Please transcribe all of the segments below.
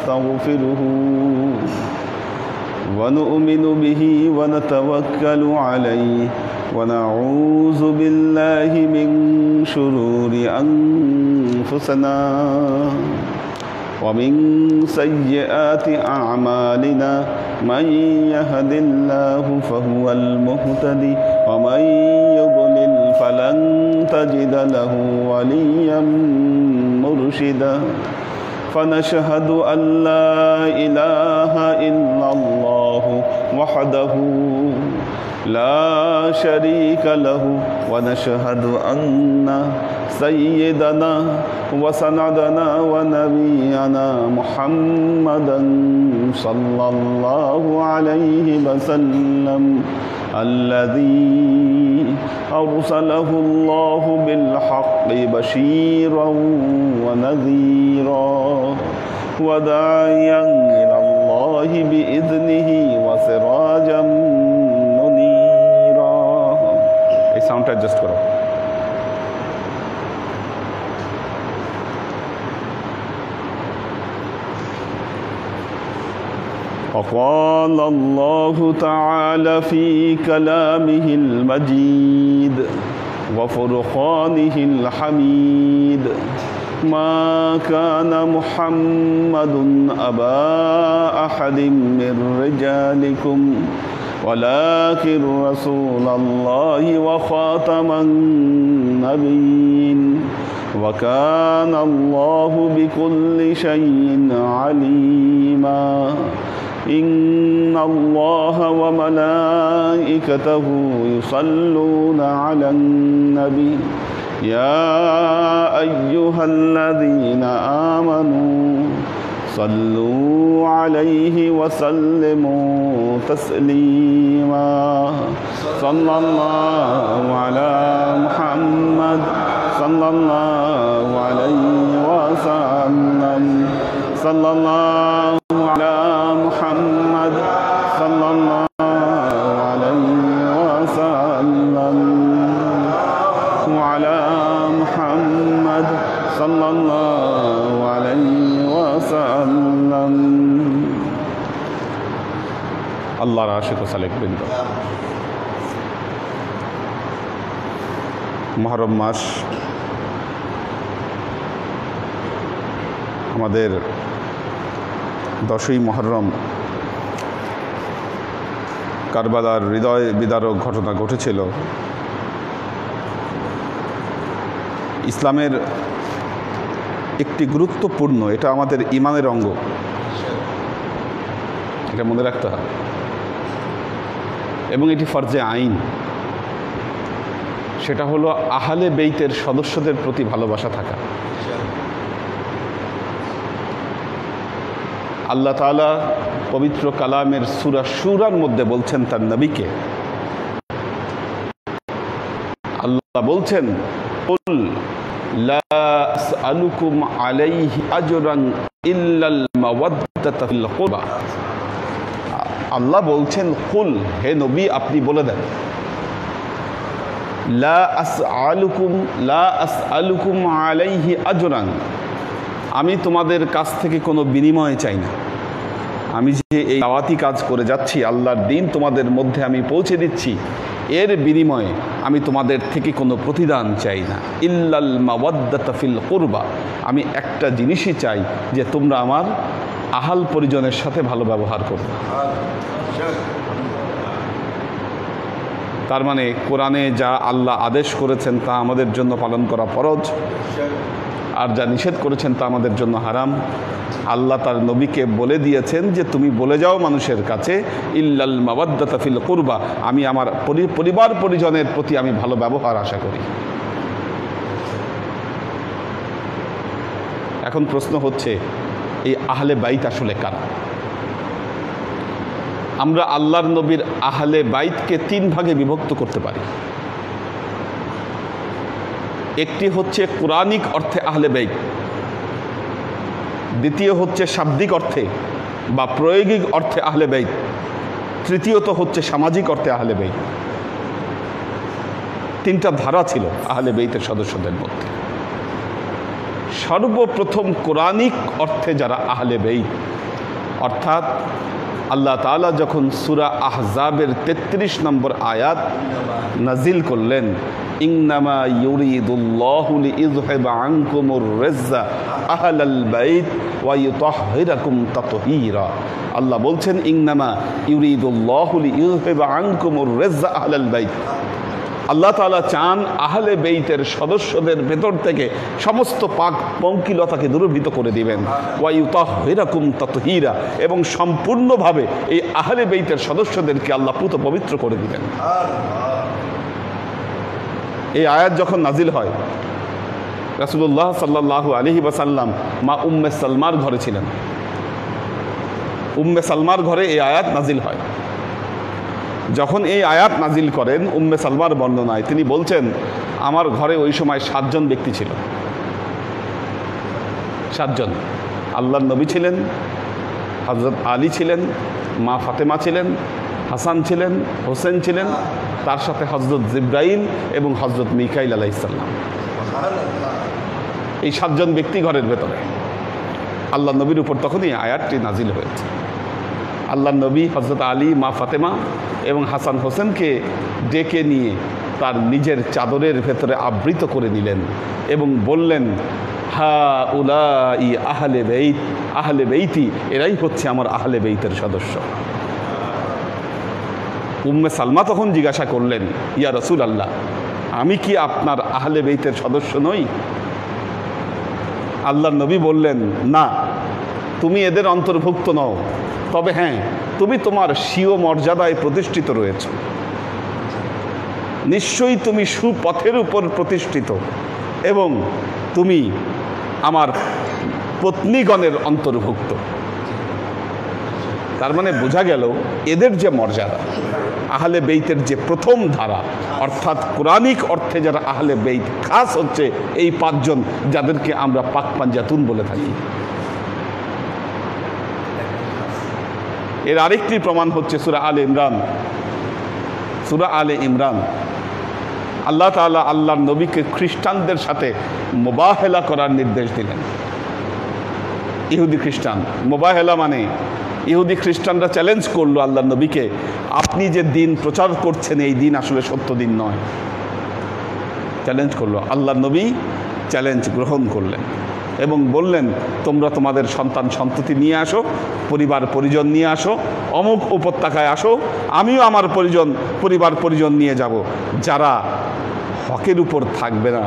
ونستغفره ونؤمن به ونتوكل عليه ونعوذ بالله من شرور أنفسنا ومن سيئات أعمالنا من يهد الله فهو المهتدي ومن يضلل فلن تجد له وليا مرشدا فنشهد أن لا إله إلا الله وحده لا شريك له ونشهد أن سيدنا وسندنا ونبينا محمدا صلى الله عليه وسلم الذي أرسله الله بالحق بشيرا ونذيرا وداعيا إلى الله بإذنه وسراجا منيرا. এই সাউন্ডটা অ্যাডজাস্ট করো. وقال الله تعالى في كلامه المجيد وفرقانه الحميد ما كان محمد أبا أحد من رجالكم ولكن رسول الله وخاتم النبيين وكان الله بكل شيء عليما إن الله وملائكته يصلون على النبي يا أيها الذين آمنوا صلوا عليه وسلموا تسليما صلى الله على محمد صلى الله عليه وسلم صلى الله على محمد صلى الله عليه وسلم وعلى محمد صلى الله عليه وسلم. আল্লাহর আশিক ও সালেক বৃন্দ, মুহররম মাস আমাদের 10ই মুহররম কারবালার হৃদয় বিদারক ঘটনা ঘটেছিল। ইসলামের একটি গুরুত্বপূর্ণ, এটা আমাদের ঈমানের অঙ্গ, এটা মনে রাখতে হবে, এবং এটি ফরজে আইন। সেটা হলো আহলে বেইতের সদস্যদের প্রতি ভালোবাসা থাকা। আল্লাহ তাআলা পবিত্র কালামের সূরা শুরার মধ্যে বলছেন তার নবীকে, আল্লাহ বলছেন কুল লা আসআলুকুম আলাইহি আজরান ইল্লাল মাওয়াদ্দাতা ফিল কুরবা। আল্লাহ বলছেন কুল, হে নবী আপনি বলে দেন, লা আসআলুকুম আলাইহি আজরান, আমি তোমাদের কাছ থেকে কোনো বিনিময় চাই না। আমি যে এই দাওয়াতি কাজ করে যাচ্ছি, আল্লাহর দ্বীন তোমাদের মধ্যে আমি পৌঁছে দিচ্ছি, এর বিনিময়ে আমি তোমাদের থেকে কোনো প্রতিদান চাই না। ইল্লাল মাওয়াদ্দাতা ফিল কুরবা, আমি একটা জিনিসই চাই যে তোমরা আমার আহাল পরিজনের সাথে ভালো ব্যবহার করবে। তার মানে কোরআনে যা আল্লাহ আদেশ করেছেন তা আমাদের জন্য পালন করা ফরজ, আর যা নিষেধ করেছেন তা আমাদের জন্য হারাম। আল্লাহ তার নবীকে বলে দিয়েছেন যে তুমি বলে যাও মানুষের কাছে ইল্লাল মাওয়াদ্দাতা ফিল কুরবা, আমি আমার পরিবার পরিজনের প্রতি আমি ভালো ব্যবহার আশা করি। এখন প্রশ্ন হচ্ছে এই আহলে বাইত আসলে কারা? আমরা আল্লাহর নবীর আহলে বাইতকে 3 ভাগে বিভক্ত করতে পারি। একটি হচ্ছে কোরআনিক অর্থে আহলে বাইত, দ্বিতীয় হচ্ছে শাব্দিক অর্থে বা প্রায়োগিক অর্থে আহলে বাইত, তৃতীয়ত হচ্ছে সামাজিক অর্থে আহলে বাইত। 3টা ধারা ছিল আহলে বাইতের সদস্যদের মধ্যে। সর্বপ্রথম কোরআনিক অর্থে যারা আহলে বাইত অর্থাৎ আল্লাহ তাআলা যখন সূরা আহজাবের 33 নম্বর আয়াত নাজিল করলেন, ইন্নামা ইউরিদুল্লাহু লিইযহিবা আনকুমুর রিজ্জা আহলাল বাইত ওয়া ইউতাহহিরাকুম তাতহীরা। আল্লাহ বলছেন ইন্নামা ইউরিদুল্লাহু লিইযহিবা আনকুমুর রিজ্জা আহলাল বাইত। আল্লাহ তাআলা চান আহলে বেইতের সদস্যদের ভেতর থেকে সমস্ত পাক পঙ্কিলতাকে দূরীভূত করে দিবেন। ওয়া ইউতাহহিরাকুম তাতহীরা, এবং সম্পূর্ণভাবে এই আহলে বেইতের সদস্যদেরকে আল্লাহ পুত পবিত্র করে দিবেন। এই আয়াত যখন নাজিল হয়, রাসূলুল্লাহ সাল্লাল্লাহু আলাইহি ওয়াসাল্লাম মা উম্মে সালমার ঘরে ছিলেন। উম্মে সালমার ঘরে এই আয়াত নাজিল হয়। যখন এই আয়াত নাজিল করেন, উম্মে সালমার বর্ণনায় তিনি বলছেন, আমার ঘরে ওই সময় 7 জন ব্যক্তি ছিল। 7 জন। আল্লাহর নবী ছিলেন, হযরত আলী ছিলেন, মা ফাতেমা ছিলেন, হাসান ছিলেন, হোসেন ছিলেন, তার সাথে হযরত জিবরাইল এবং হযরত মিকাইল আলাইহিস সালাম। এই 7 জন ব্যক্তি ঘরের ভেতরে। আল্লাহ নবীর উপর তখনই আয়াতটি নাজিল হয়েছে। আল্লাহ নবী হযরত আলী, মা ফাতেমা এবং হাসান হোসেনকে ডেকে নিয়ে তার নিজের চাদরের ভেতরে আবৃত করে নিলেন এবং বললেন, হা উলাই আহলে বেইত, আহলে বেইতি, এরাই হচ্ছে আমার আহলে বেইতের সদস্য। উম্মে সালমা তখন জিজ্ঞাসা করলেন, ইয়া রাসূলুল্লাহ, আমি কি আপনার আহলে বেইতের সদস্য নই? আল্লাহর নবী বললেন, না, তুমি এদের অন্তর্ভুক্ত নও, তবে হ্যাঁ, তুমি তোমার স্বীয় মর্যাদায় প্রতিষ্ঠিত রয়েছ। নিশ্চয়ই তুমি সুপথের উপর প্রতিষ্ঠিত এবং তুমি আমার পত্নীগণের অন্তর্ভুক্ত। তার মানে বোঝা গেল এদের যে মর্যাদা, আহলে বেইতের যে প্রথম ধারা, অর্থাৎ কোরআনিক অর্থে যারা আহলে বেইত, খাস হচ্ছে এই 5 জন যাদেরকে আমরা পাক পাঞ্জাতুন বলে থাকি। এর আরেকটি প্রমাণ হচ্ছে সূরা আলে ইমরান। সূরা আলে ইমরান আল্লাহ তাআলা আল্লাহর নবীকে খ্রিস্টানদের সাথে মুবাহেলা করার নির্দেশ দিলেন। ইহুদি খ্রিস্টান, মুবাহেলা মানে ইহুদি খ্রিস্টানরা চ্যালেঞ্জ করলো আল্লাহর নবীকে, আপনি যে দিন প্রচার করছেন এই দিন আসলে সত্য দিন নয়। চ্যালেঞ্জ করলো। আল্লাহর নবী চ্যালেঞ্জ গ্রহণ করলেন এবং বললেন, তোমরা তোমাদের সন্তান সন্ততি নিয়ে আসো, পরিবার পরিজন নিয়ে আসো, অমুক উপত্যকায় আসো, আমিও আমার পরিবার পরিজন নিয়ে যাব। যারা হকের উপর থাকবে না,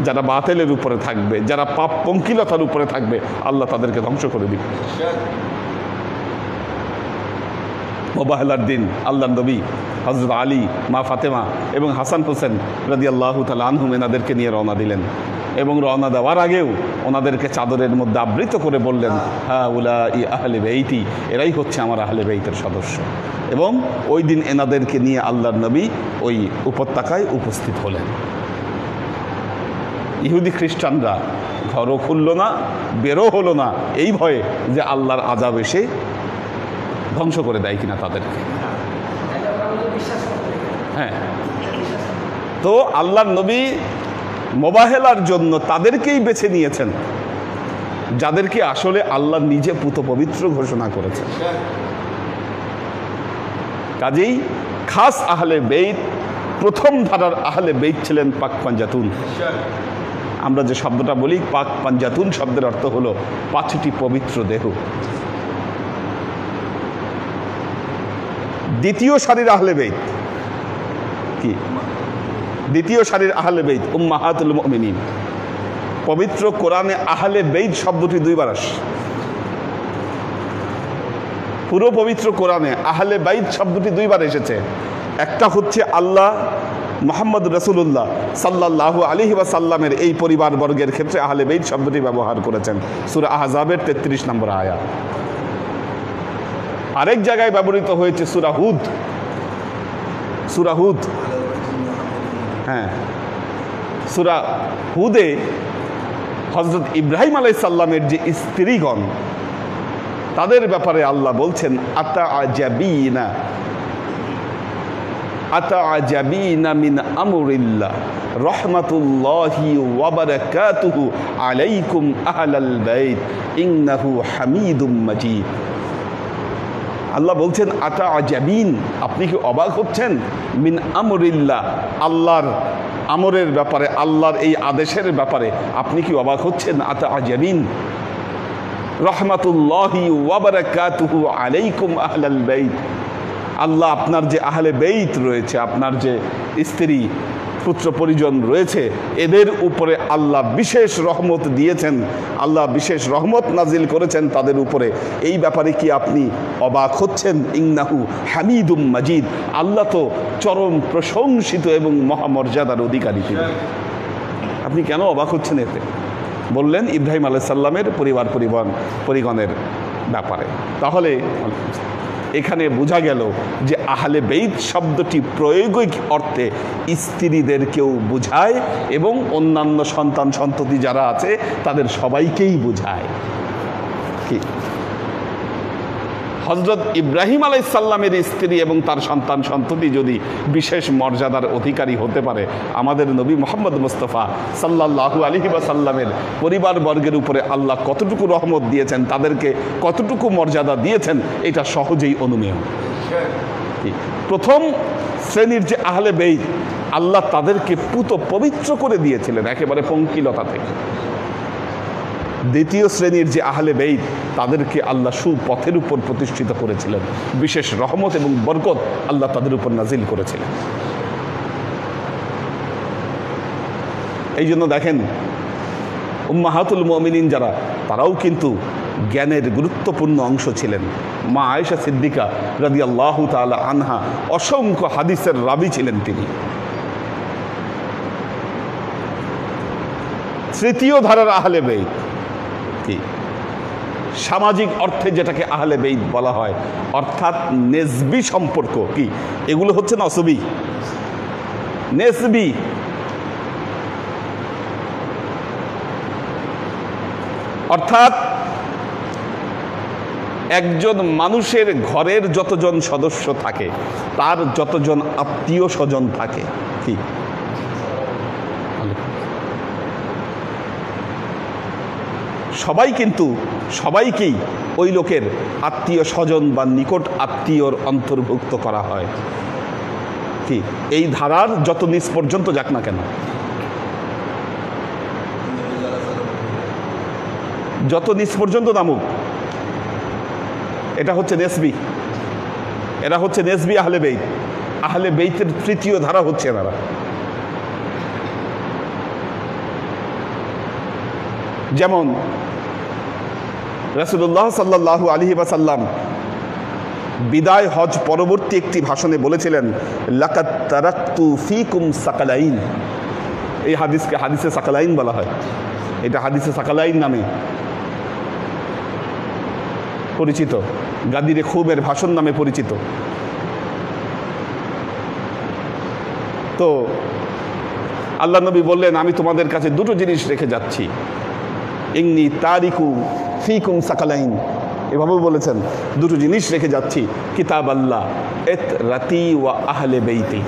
যারা বাতিলের উপরে থাকবে, যারা পাপ পঙ্কিলতার উপরে থাকবে, আল্লাহ তাদেরকে ধ্বংস করে দিবে। মুবাহেলার দিন আল্লাহর নবী হযরত আলী, মা ফাতেমা এবং হাসান হোসেন রাদিয়াল্লাহু তাআলা আনহুম এনাদেরকে নিয়ে রওনা দিলেন এবং রওনা দেওয়ার আগেও ওনাদেরকে চাদরের মধ্যে আবৃত করে বললেন, হ্যাঁ উলাই আহলে বেইতি, এরাই হচ্ছে আমার আহলে বেইতের সদস্য। এবং ওই দিন এনাদেরকে নিয়ে আল্লাহর নবী ওই উপত্যকায় উপস্থিত হলেন। ইহুদি খ্রিস্টানরা ঘরও খুলল না, বেরো হলো না, এই ভয়ে যে আল্লাহর আযাব এসে ধ্বংস করে দেয় কিনা তাদেরকে। হ্যাঁ, তো আল্লাহর নবী মোবাহেলার জন্য তাদেরকেই বেছে নিয়েছেন যাদেরকে আসলে আল্লাহ নিজে পুত পবিত্র ঘোষণা করেছেন। কাজেই খাস আহলে বেইত, প্রথম ধারার আহলে বেইত ছিলেন পাক পাঞ্জাতুন। আমরা যে শব্দটা বলি পাক পাঞ্জাতুন শব্দের অর্থ হলো 5টি পবিত্র দেহ। দ্বিতীয় সারির আহলে বেইত কি? দ্বিতীয় সারির আহলে বেইত উম্মাহাতুল মুমিনিন। পবিত্র কোরআনে আহলে বেইত শব্দটি 2 বার আসে। পুরো পবিত্র কোরআনে আহলে বাইত শব্দটি 2 বার এসেছে। একটা হচ্ছে আল্লাহ মুহাম্মদ রাসূলুল্লাহ সাল্লাল্লাহু আলাইহি ওয়াসাল্লামের এই পরিবার বর্গের ক্ষেত্রে আহলে বেইত শব্দটি ব্যবহার করেছেন সূরা আহজাবের 33 নম্বর আয়াত। আরেক জায়গায় ব্যবহৃত হয়েছে সূরা হুদ। সূরা হুদ, হ্যাঁ, সূরা হুদে হযরত ইব্রাহিম আলাইহিস সালামের যে স্ত্রীগণ, তাদের ব্যাপারে আল্লাহ বলছেন আতাআজাবিনা আতাআজাবিনা মিন আমরিল্লাহ রাহমাতুল্লাহি ওয়া বারাকাতুহু আলাইকুম আহলাল বাইত ইন্নাহু হামিদুম মাজিদ। আল্লাহ বলছেন আতাআজাবিন, আপনি কি অবাক হচ্ছেন? মিন আমরিল্লাহ, আল্লাহর আমরের ব্যাপারে, আল্লাহর এই আদেশের ব্যাপারে আপনি কি অবাক হচ্ছেন? আতাআজাবিন রাহমাতুল্লাহি ওয়া বারাকাতুহু আলাইকুম আহলাল বাইত, আল্লাহ আপনার যে আহলে বেইত রয়েছে, আপনার যে স্ত্রী পুত্র পরিজন রয়েছে, এদের উপরে আল্লাহ বিশেষ রহমত দিয়েছেন, আল্লাহ বিশেষ রহমত নাজিল করেছেন তাদের উপরে। এই ব্যাপারে কি আপনি অবাক হচ্ছেন? ইন্নাহু হামিদুম মাজিদ, আল্লাহ তো চরম প্রশংসিত এবং মহামর্যাদার অধিকারী তিনি। আপনি কেন অবাক হচ্ছেন এতে? বললেন ইব্রাহিম আলাইহিস সালামের পরিগণের ব্যাপারে। তাহলে এখানে বোঝা গেল যে আহলে বেইত শব্দটি প্রয়োগিক অর্থে স্ত্রীদেরকেও বোঝায় এবং অন্যান্য সন্তান সন্ততি যারা আছে তাদের সবাইকেই বোঝায়। কি হযরত ইব্রাহিম আলাইহিস সালামের স্ত্রী এবং তার সন্তান সন্ততি যদি বিশেষ মর্যাদার অধিকারী হতে পারে, আমাদের নবী মুহাম্মদ মুস্তাফা সাল্লাল্লাহু আলাইহি ওয়াসাল্লামের পরিবারবর্গের উপরে আল্লাহ কতটুকু রহমত দিয়েছেন, তাদেরকে কতটুকু মর্যাদা দিয়েছেন, এটা সহজেই অনুমেয়। প্রথম শ্রেণীর যে আহলে বেইত, আল্লাহ তাদেরকে পুত পবিত্র করে দিয়েছিলেন একেবারে পঙ্কিলতা থেকে। দ্বিতীয় শ্রেণীর যে আহলে বেইত, তাদেরকে আল্লাহ সুপথের উপর প্রতিষ্ঠিত করেছিলেন, বিশেষ রহমত এবং বরকত আল্লাহ তাদের উপর নাজিল করেছিলেন। এই জন্য দেখেন উম্মাহাতুল মুমিনিন যারা, তারাও কিন্তু জ্ঞানের গুরুত্বপূর্ণ অংশ ছিলেন। মা আয়েশা সিদ্দিকা রাদিয়াল্লাহু তাআলা আনহা অসংখ্য হাদিসের রাবি ছিলেন তিনি। তৃতীয় ধারার আহলে বেইত কি সামাজিক অর্থে যেটাকে আহলে বেইত বলা হয়, অর্থাৎ নেসবি সম্পর্ক, কি এগুলো হচ্ছে নসবি, নেসবি। অর্থাৎ একজন মানুষের ঘরের যতজন সদস্য থাকে, তার যতজন আত্মীয় স্বজন থাকে, কি সবাই কিন্তু সবাইকেই ওই লোকের আত্মীয় স্বজন বা নিকট আত্মীয়র অন্তর্ভুক্ত করা হয়। কি এই ধারার যত নিচ পর্যন্ত যাক না কেন, যত নিচ পর্যন্ত নামুক, এটা হচ্ছে নেসবি, এরা হচ্ছে নেসবি আহলে বেইত। আহলে বেইতের তৃতীয় ধারা হচ্ছে এনারা। যেমন রাসূলুল্লাহ সাল্লাল্লাহু আলাইহি ওয়াসাল্লাম বিদায় হজ পরবর্তী একটি ভাষণে বলেছিলেন, লাকাদ তারাকতু ফিকুম সাকালাইন। এই হাদিসকে হাদিসে সাকালাইন বলা হয়, এটা হাদিসে সাকালাইন নামে পরিচিত, গাদিরে খুবের ভাষণ নামে পরিচিত। তো আল্লাহ নবী বললেন, আমি তোমাদের কাছে দুটো জিনিস রেখে যাচ্ছি, ইন্নী তারিকু ফিকুম সাকালাইন, এভাবে বলেছেন, দুটো জিনিস রেখে যাচ্ছি, কিতাব আল্লাহ ইতরাতি ওয়া আহলে বেইতি।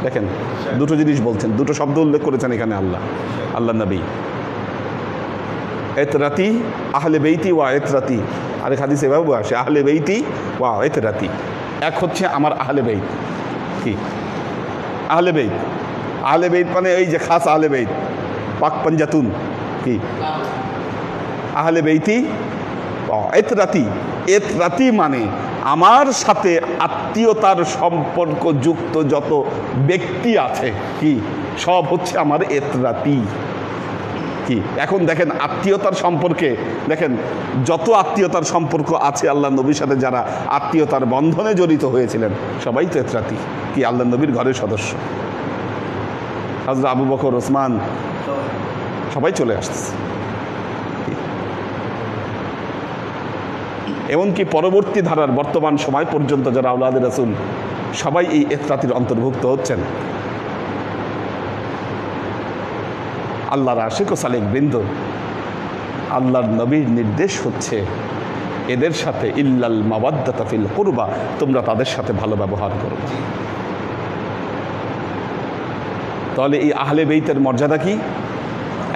দেখেন দুটো জিনিস বলছেন, দুটো শব্দ উল্লেখ করেছেন এখানে আল্লাহ নবী, ইতরাতি আহলে বেইতি ওয়া ইতরাতি। আরেক হাদিসে এভাবে আসে, আহলে বেইতি ওয়া ইতরাতি। এক হচ্ছে আমার আহলে বেইত। কি আহলে বেইত? আহলে বেইত মানে এই যে খাস আহলে বেইত, পাক পাঞ্জাতুন। কি আহলে বেইতি ইতরাতি? ইতরাতি মানে আমার সাথে আত্মীয়তার সম্পর্ক যুক্ত যত ব্যক্তি আছে, কি সব হচ্ছে আমার ইতরাতি। কি এখন দেখেন আত্মীয়তার সম্পর্কে, দেখেন যত আত্মীয়তার সম্পর্ক আছে আল্লাহ নবীর সাথে, যারা আত্মীয়তার বন্ধনে জড়িত হয়েছিলেন সবাই তো ইতরাতি, কি আল্লাহ নবীর ঘরের সদস্য। হযরত আবু বকর, ওসমান সবাই চলে আসছে। এমনকি পরবর্তী ধারার বর্তমান সময় পর্যন্ত যারা আওলাদে রাসূল, সবাই এই ইতরাতির অন্তর্ভুক্ত হচ্ছেন। আল্লাহর আশিক ও সালেক বৃন্দ, আল্লাহর নবীর নির্দেশ হচ্ছে এদের সাথে ইল্লাল মাওয়াদ্দাতা ফিল কুরবা, তোমরা তাদের সাথে ভালো ব্যবহার করবে। তাহলে এই আহলে বেইতের মর্যাদা কি?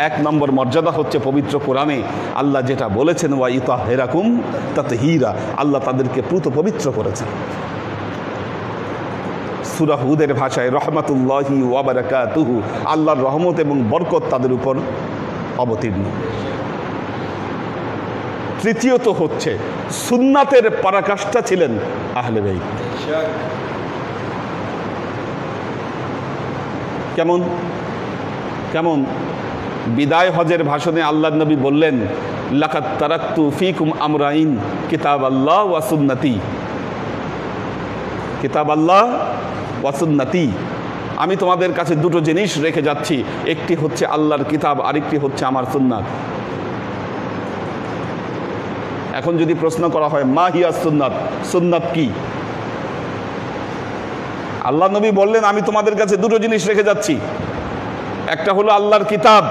এক নম্বর মর্যাদা হচ্ছে পবিত্র কোরআনে আল্লাহ যেটা বলেছেন, ওয়া ইতাহহিরাকুম তাতহীরা, আল্লাহ তাদেরকে পুত পবিত্র করেছেন। সূরা হুদের ভাষায় রহমাতুল্লাহি ওয়া বারাকাতুহু, আল্লাহর রহমত এবং বরকত তাদের উপর অবতীর্ণ। তৃতীয়ত হচ্ছে সুন্নাতের পরাকাষ্ঠা ছিলেন আহলে বাইত। কেমন কেমন? বিদায় হজের ভাষণে আল্লাহর নবী বললেন, লাকাদ তারাকতু ফীকুম আমরাইন কিতাবাল্লাহ ওয়া সুন্নতি, কিতাবাল্লাহ ওয়া সুন্নতি, আমি তোমাদের কাছে দুটো জিনিস রেখে যাচ্ছি, একটি হচ্ছে আল্লাহর কিতাব, আরেকটি হচ্ছে আমার সুন্নাত। এখন যদি প্রশ্ন করা হয় মা হিয়া সুন্নাত, সুন্নাত কি? আল্লাহ নবী বললেন আমি তোমাদের কাছে দুটো জিনিস রেখে যাচ্ছি, একটা হলো আল্লাহর কিতাব,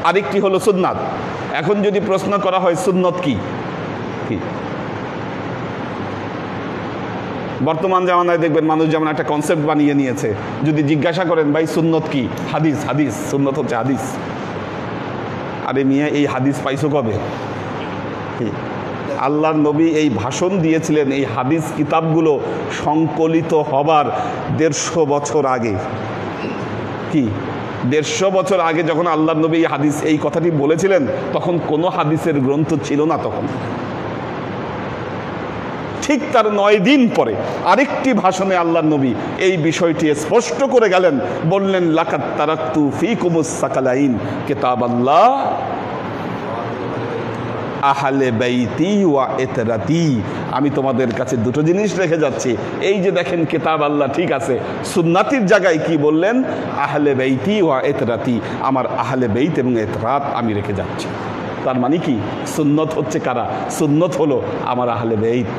আরেকটি হলো সুন্নাত। এখন যদি প্রশ্ন করা হয় সুন্নত কি? বর্তমান জামানায় দেখবেন মানুষ যেমন একটা কনসেপ্ট বানিয়ে নিয়েছে, যদি জিজ্ঞাসা করেন ভাই সুন্নত কি? হাদিস, হাদিস, সুন্নত হচ্ছে হাদিস। আরে মিয়া, এই হাদিস পাইছো কবে? আল্লাহর নবী এই ভাষণ দিয়েছিলেন এই হাদিস কিতাবগুলো সংকলিত হবার 150 বছর আগে। কি 150 বছর আগে যখন আল্লাহর নবী এই হাদিস, এই কথাটি বলেছিলেন, তখন কোনো হাদিসের গ্রন্থ ছিল না তখন। ঠিক তার 9 দিন পরে আরেকটি ভাষণে আল্লাহর নবী এই বিষয়টি স্পষ্ট করে গেলেন, বললেন লাকাদ তারাকতু ফীকুমুস সাকালাইন কিতাবাল্লাহ আহলে বাইতি ওয়া ইতরাতি, আমি তোমাদের কাছে দুটো জিনিস রেখে যাচ্ছি। এই যে দেখেন কিতাব আল্লাহ ঠিক আছে, সুন্নাতির জায়গায় কি বললেন? আহলে বাইতি ওয়া ইতরাতি, আমার আহলে বাইত এবং ইতরাত আমি রেখে যাচ্ছি। তার মানে কি? সুন্নত হচ্ছে কারা? সুন্নত হলো আমার আহলে বাইত,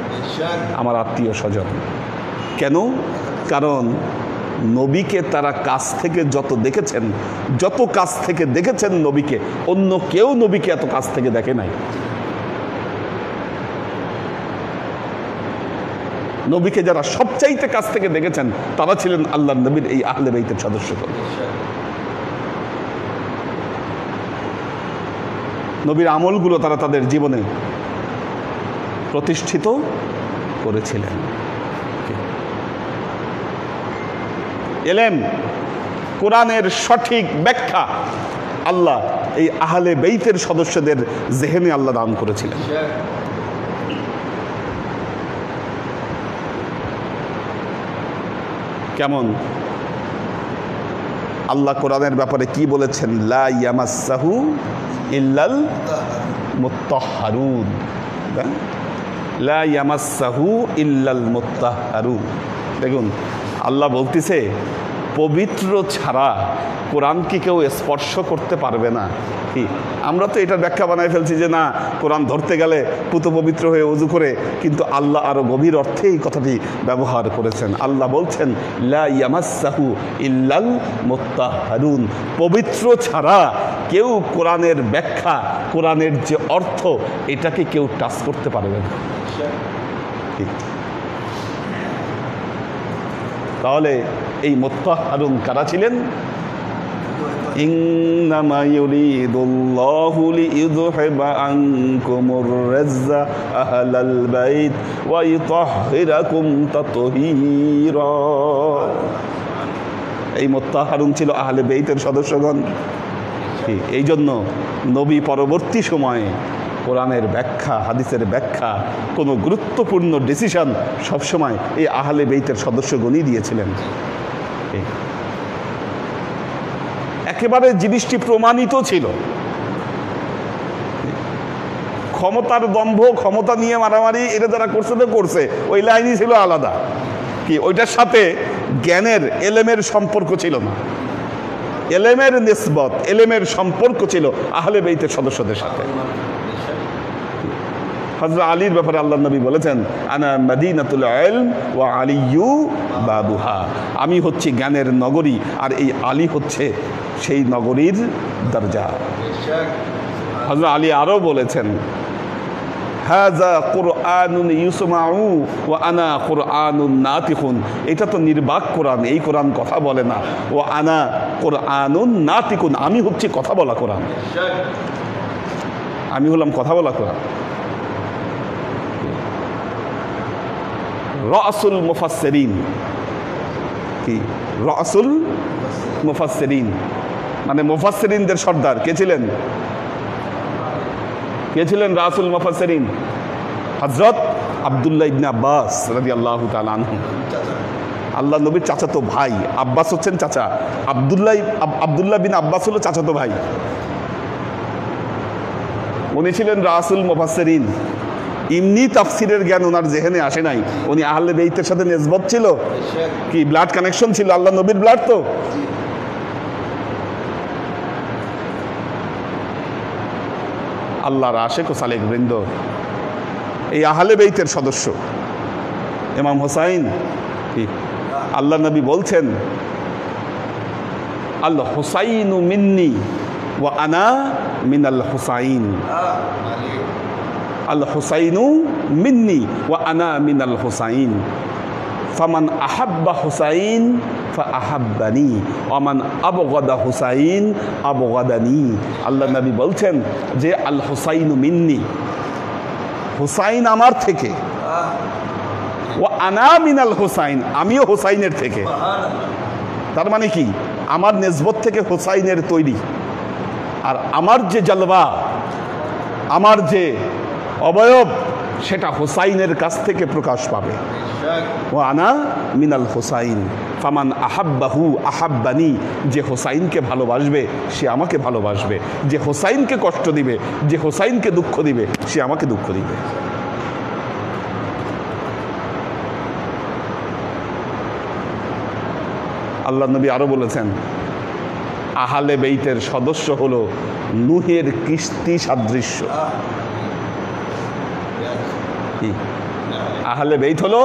আমার আত্মীয় স্বজন। কেন? কারণ নবীকে তারা কাছ থেকে যত কাছ থেকে দেখেছেন নবীকে, অন্য কেউ নবীকে এত কাছ থেকে দেখে নাই। নবীকে যারা সবচাইতে কাছ থেকে দেখেছেন তারা ছিলেন আল্লাহর নবীর এই আহলে বাইতের সদস্যগণ। নবীর আমলগুলো তারা তাদের জীবনে প্রতিষ্ঠিত করেছিলেন। এলেম, কোরআনের সঠিক ব্যাখ্যা আল্লাহ এই আহলে বাইতের সদস্যদের জেহেনে আল্লাহ দান করেছিলেন। কেমন? আল্লাহ কোরআনের ব্যাপারে কি বলেছেন? লা ইয়ামাসসাহু ইল্লাল মুত্তাহহারুন, লা ইয়ামাসসাহু ইল্লাল মুত্তাহহারুন। দেখুন আল্লাহ বলতেছে পবিত্র ছাড়া কোরআনকে কেউ স্পর্শ করতে পারবে না। কি আমরা তো এটার ব্যাখ্যা বানায় ফেলছি যে না, কোরআন ধরতে গেলে পুত পবিত্র হয়ে ওযু করে, কিন্তু আল্লাহ আরো গভীর অর্থে এই কথাটি ব্যবহার করেছেন। আল্লাহ বলছেন লা ইয়ামাসসাহু ইল্লাল মুত্তাহহারুন, পবিত্র ছাড়া কেউ কোরআনের ব্যাখ্যা, কোরআনের যে অর্থ, এটাকে কেউ টাচ করতে পারবে না। তাহলে এই মুত্তাহহারুন কারা ছিলেন? ইন্নামা ইউরিদুল্লাহু লিইযহিবা আনকুমুর রিজ্জা আহলাল বাইত ওয়া ইউতাহহিরাকুম তাতহীরা। এই মুত্তাহহারুন ছিল আহলে বাইতের সদস্যগণ। এই জন্য নবী পরবর্তী সময়ে কোরআনের ব্যাখ্যা, হাদিসের ব্যাখ্যা, কোনো গুরুত্বপূর্ণ ডিসিশন সবসময় এই আহলে বাইতের সদস্যগণই দিয়েছিলেন। একেবারে জিনিসটি প্রমাণিত ছিল। ক্ষমতার দম্ভ, ক্ষমতা নিয়ে মারামারি, এটা যারা করছে তো করছে, ওই লাইনই ছিল আলাদা। কি ওইটার সাথে জ্ঞানের, এলেমের সম্পর্ক ছিল না। এলেমের নিসবত, এলেমের সম্পর্ক ছিল আহলে বাইতের সদস্যদের সাথে। হযরত আলীর ব্যাপারে আল্লাহ নবী বলেছেন আনা মাদিনাতুল ইলম ওয়া আলিয়্যু বাবুহা, আমি হচ্ছি জ্ঞানের নগরী আর এই আলী হচ্ছে সেই নগরীর দরজা। হযরত আলী আরও বলেছেন হাযা কুরআনুন ইউসমাউ ওয়া আনা কুরআনুন নাতিকুন। এটা তো নির্বাক কোরআন, এই কোরআন কথা বলে না। ওয়া আনা কুরআনুন নাতিকুন, আমি হচ্ছি কথা বলা কোরআন, আমি হলাম কথা বলা কোরআন। রাসুল মুফাসসিরিন, কি রাসুল মুফাসসিরিন মানে মুফাসসিরিনদের সর্দার কে ছিলেন? কে ছিলেন রাসুল মুফাসসিরিন? হযরত আব্দুল্লাহ ইবনে আব্বাস রাদিয়াল্লাহু তাআলা আনহু, আল্লাহ নবীর চাচাতো ভাই। আব্বাস হচ্ছেন চাচা, আব্দুল্লাহ বিন আব্বাস হলো চাচাতো ভাই। উনি ছিলেন রাসুল মুফাসসিরিন। এমনি তাফসিরের জ্ঞান ওনার জেহেনে আসে নাই, উনি আহলে বেইতের সাথে নিসবত ছিল, কি ব্লাড কানেকশন ছিল, আল্লাহ নবীর ব্লাড তো। আল্লাহর আশিক ও সালেক বৃন্দ, এই আহলে বেইতের সদস্য ইমাম হুসাইন, আল্লাহ নবী বলছেন আল হুসাইনু মিন্নি ওয়া আনা মিনাল হুসাইন। আল হুসাইনু মিন্নি ওয়া আনা মিনাল হুসাইন। ফামান আহাব্বা হুসাইন ফাআহাব্বানি ওয়া মান আবগাদা হুসাইন আবগাদানি। আল্লাহ নবী বলছেন যে আল হুসাইনু মিন্নি, হুসাইন আমার থেকে, ওয়া আনা মিনাল হুসাইন, আমিও হুসাইনের থেকে। তার মানে কি, আমার নিসবত থেকে হুসাইনের তৈরি, আর আমার যে জলবা, আমার যে অবয়ব, সেটা হুসাইনের কাছ থেকে প্রকাশ পাবে। ও আনা মিনাল হুসাইন ফামান আহাব্বাহু আহাব্বানি, যে হুসাইনকে ভালোবাসবে সে আমাকে ভালোবাসবে, যে হুসাইনকে কষ্ট দিবে, যে হুসাইনকে দুঃখ দিবে সে আমাকে দুঃখ দিবে। আল্লাহ নবী আরো বলেছেন আহলে বেইতের সদস্য হলো নূহের কিস্তি সাদৃশ্য। আহলে বেইত হলো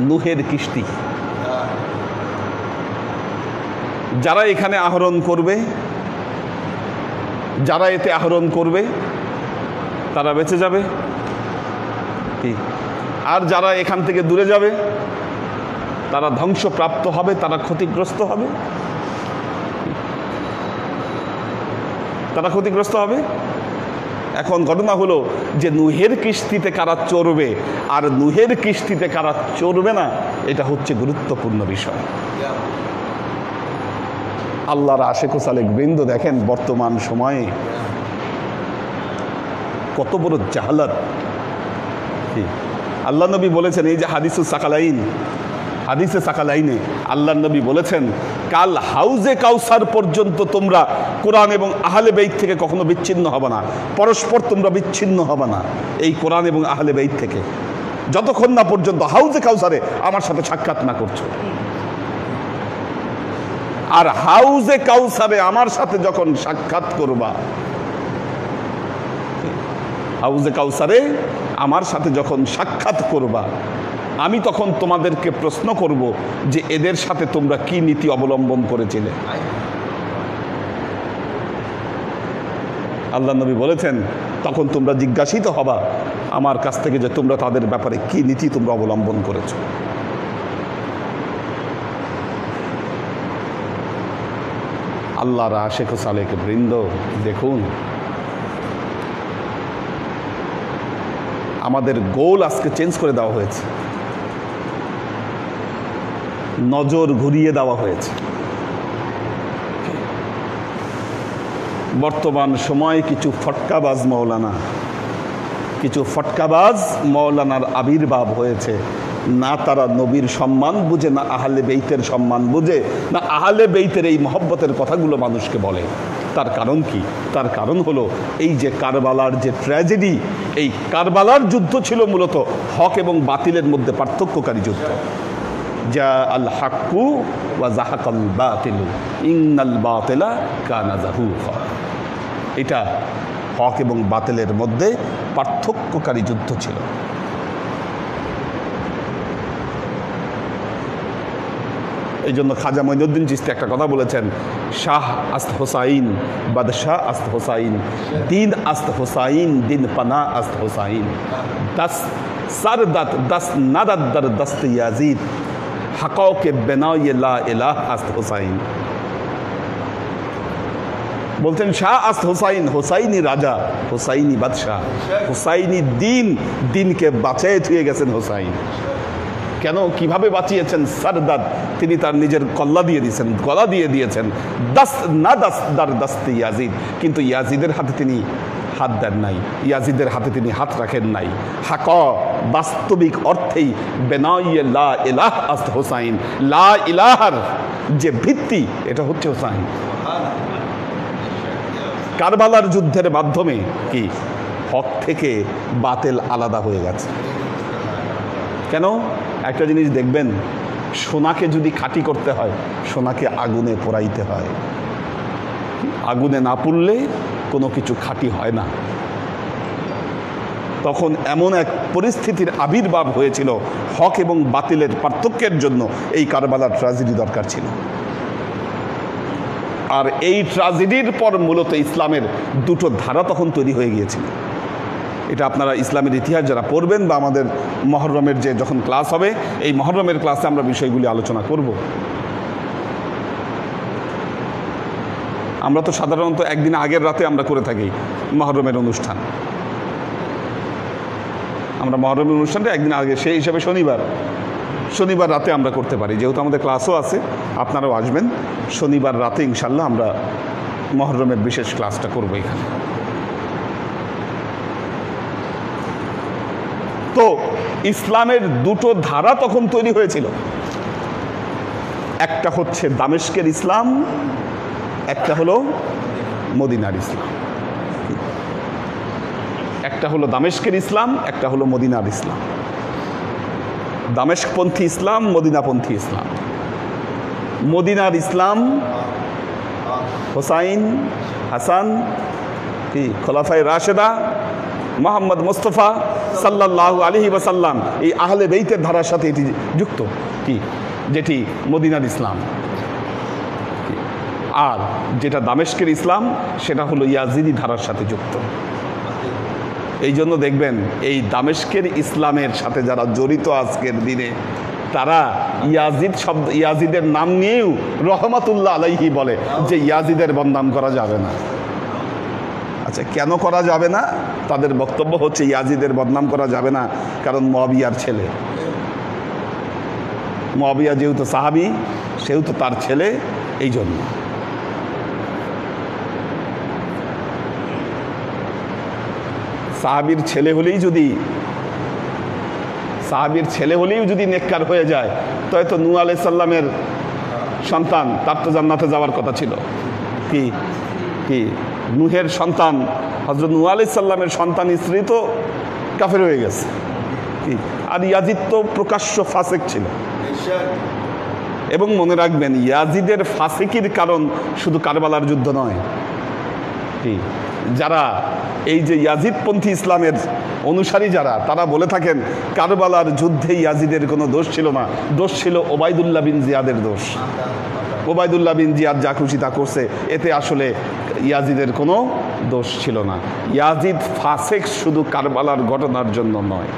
নূহের কিস্তি। যারা এখানে আহরণ করবে, যারা এতে আহরণ করবে তারা বেঁচে যাবে, আর যারা এখান থেকে দূরে যাবে তারা ধ্বংসপ্রাপ্ত হবে, তারা ক্ষতিগ্রস্ত হবে, তারা ক্ষতিগ্রস্ত হবে। এখন ঘটনা হলো যে নূহের কিস্তিতে কারা চড়বে আর নূহের কিস্তিতে কারা চড়বে না, এটা হচ্ছে গুরুত্বপূর্ণ বিষয়। আল্লাহর আশিক ও সালেক বৃন্দ, দেখেন বর্তমান সময়ে কত বড় জাহালাত। আল্লাহ নবী বলেছেন, এই যে হাদিসুস সাকালাইন, হাদিসে সাকালাইনে আল্লাহ নবী বলেছেন কাল হাউজে কাউসার পর্যন্ত তোমরা কোরআন এবং আহলে বেইত থেকে কখনো বিচ্ছিন্ন হবে না, পরস্পর তোমরা বিচ্ছিন্ন হবে না এই কোরআন এবং আহলে বেইত থেকে, যতক্ষণ না পর্যন্ত হাউজে কাউসারে আমার সাথে সাক্ষাৎ না করছো। আর হাউজে কাউসারে আমার সাথে যখন সাক্ষাৎ করবা, হাউজে কাউসারে আমার সাথে যখন সাক্ষাৎ করবা, আমি তখন তোমাদেরকে প্রশ্ন করব যে এদের সাথে তোমরা কি নীতি অবলম্বন করেছিলে। আল্লাহ নবী বলেছেন তখন তোমরা জিজ্ঞাসিত হবা আমার কাছ থেকে যে তোমরা তাদের ব্যাপারে কি নীতি তোমরা অবলম্বন করেছো। আল্লাহর আশিক ও সালেক বৃন্দ, দেখুন আমাদের গোল আজকে চেঞ্জ করে দেওয়া হয়েছে, নজর ঘুরিয়ে দেওয়া হয়েছে। বর্তমান সময়ে কিছু ফটকাবাজ মৌলানা, কিছু ফটকাবাজ মৌলানার আবির্ভাব হয়েছে। না তারা নবীর সম্মান বুঝে, না আহলে বেইতের সম্মান বুঝে, না আহলে বেইতের এই মহব্বতের কথাগুলো মানুষকে বলে। তার কারণ কি? তার কারণ হলো এই যে কারবালার যে ট্র্যাজেডি, এই কারবালার যুদ্ধ ছিল মূলত হক এবং বাতিলের মধ্যে পার্থক্যকারী যুদ্ধ। যা আল হাক্কু ওয়া যাহাকাল বাতিলু ইন্নাল বাতিলা কানা যাহুকা। এটা হক এবং বাতিলের মধ্যে পার্থক্যকারী যুদ্ধ ছিল। এই জন্য খাজা মঈনুদ্দিন চিশতি একটা কথা বলেছেন, শাহ আস্ত হোসাইন, বাদশাহ আস্ত হোসাইন, দিন আস্ত হোসাইন, দিন পানা আস্ত হোসাইন, দস सरदत दस नदत दर दस्त याजीद हक़ों के बिना ये ला इलाह अस्त हुसैन। বলছেন শাহ আস্ত হুসাইন, হুসাইনি রাজা, হুসাইনি বাদশাহ, হুসাইনি দিন, দিনকে বাঁচিয়ে থুয়ে গেছেন হুসাইন। কেন, কিভাবে বাঁচিয়েছেন? সারদাদ, তিনি তার নিজের কল্লা দিয়ে দিয়েছেন, গলা দিয়ে দিয়েছেন। দাস না দাস দার দাস্তে ইয়াজিদ, কিন্তু ইয়াজিদের হাতে তিনি হাত দেন নাই, ইয়াজিদের হাতে তিনি হাত রাখেন নাই। হাক, বাস্তবিক অর্থেই বেনাইয়ে লা ইলাহ আস্ত হুসাইন, লা ইলাহার যে ভিত্তি এটা হচ্ছে হুসাইন। কারবালার যুদ্ধের মাধ্যমে কি হক থেকে বাতিল আলাদা হয়ে গেছে। কেন? একটা জিনিস দেখবেন, সোনাকে যদি খাঁটি করতে হয়, সোনাকে আগুনে পোড়াইতে হয়। আগুনে না পুড়লে কোনো কিছু খাঁটি হয় না। তখন এমন এক পরিস্থিতির আবির্ভাব হয়েছিল, হক এবং বাতিলের পার্থক্যের জন্য এই কারবালার ট্র্যাজেডি দরকার ছিল। আর এই ট্র্যাজেডির পর মূলত ইসলামের দুটো ধারা তখন তৈরি হয়ে গিয়েছিল। এটা আপনারা ইসলামের ইতিহাস যারা পড়বেন বা আমাদের মহররমের যে যখন ক্লাস হবে, এই মহররমের ক্লাসে আমরা বিষয়গুলি আলোচনা করব। আমরা তো সাধারণত একদিন আগের রাতে আমরা করে থাকি মহররমের অনুষ্ঠান। আমরা মহররমের অনুষ্ঠানটা একদিন আগে, সেই হিসাবে শনিবার রাতে আমরা করতে পারি। যেহেতু আমাদের ক্লাসও আছে, আপনারাও আসবেন। শনিবার রাতে ইনশাল্লাহ আমরা মহররমের বিশেষ ক্লাসটা করব এখানে। তো ইসলামের দুটো ধারা তখন তৈরি হয়েছিল, একটা হচ্ছে দামেস্কের ইসলাম, একটা হলো মদিনার ইসলাম। একটা হলো দামেস্কের ইসলাম, একটা হলো মদিনার ইসলাম। দামেস্কপন্থী ইসলাম, মদিনাপন্থী ইসলাম। মদিনার ইসলাম হোসাইন, হাসান, কি খোলাফায়ে রাশেদা, মোহাম্মদ মুস্তফা সাল্লাল্লাহু আলাইহি ওয়াসাল্লাম, এই আহলে বেইতের ধারার সাথে এটি যুক্ত, কি যেটি মদিনার ইসলাম। আর যেটা দামেস্কের ইসলাম সেটা হলো ইয়াজিদি ধারার সাথে যুক্ত। এই জন্য দেখবেন এই দামেস্কের ইসলামের সাথে যারা জড়িত আজকের দিনে, তারা ইয়াজিদের নাম নিয়েও রহমাতুল্লাহ আলাইহি বলে যে ইয়াজিদের বদনাম করা যাবে না। আচ্ছা, কেন করা যাবে না? তাদের বক্তব্য হচ্ছে ইয়াজিদের বদনাম করা যাবে না কারণ মুআবিয়ার ছেলে। মুআবিয়া যেহেতু সাহাবী, সেহেতু তার ছেলে, এই জন্য। সাহাবীর ছেলে হলেই যদি নেককার হয়ে যায়, তো নূহ আলাইহিস সালামের সন্তান, তার তো জান্নাতে যাওয়ার কথা ছিল। কি নূহের সন্তান হযরত নূহ আলাইহিস সালামের সন্তান স্ত্রী তো কাফের হয়ে গেছে। আর ইয়াজিদ তো প্রকাশ্য ফাসিক ছিল। এবং মনে রাখবেন, ইয়াজিদের ফাসিকির কারণ শুধু কারবালার যুদ্ধ নয়। যারা এই যে ইয়াজিদপন্থী ইসলামের অনুসারী যারা, তারা বলে থাকেন কারবালার যুদ্ধে ইয়াজিদের কোনো দোষ ছিল না, দোষ ছিল ওবায়দুল্লাহ বিন জিয়াদের দোষ। ওবায়দুল্লাহ বিন জিয়াদ যা খুশি তা করছে, এতে আসলে ইয়াজিদের কোনো দোষ ছিল না। ইয়াজিদ ফাসেক শুধু কারবালার ঘটনার জন্য নয়,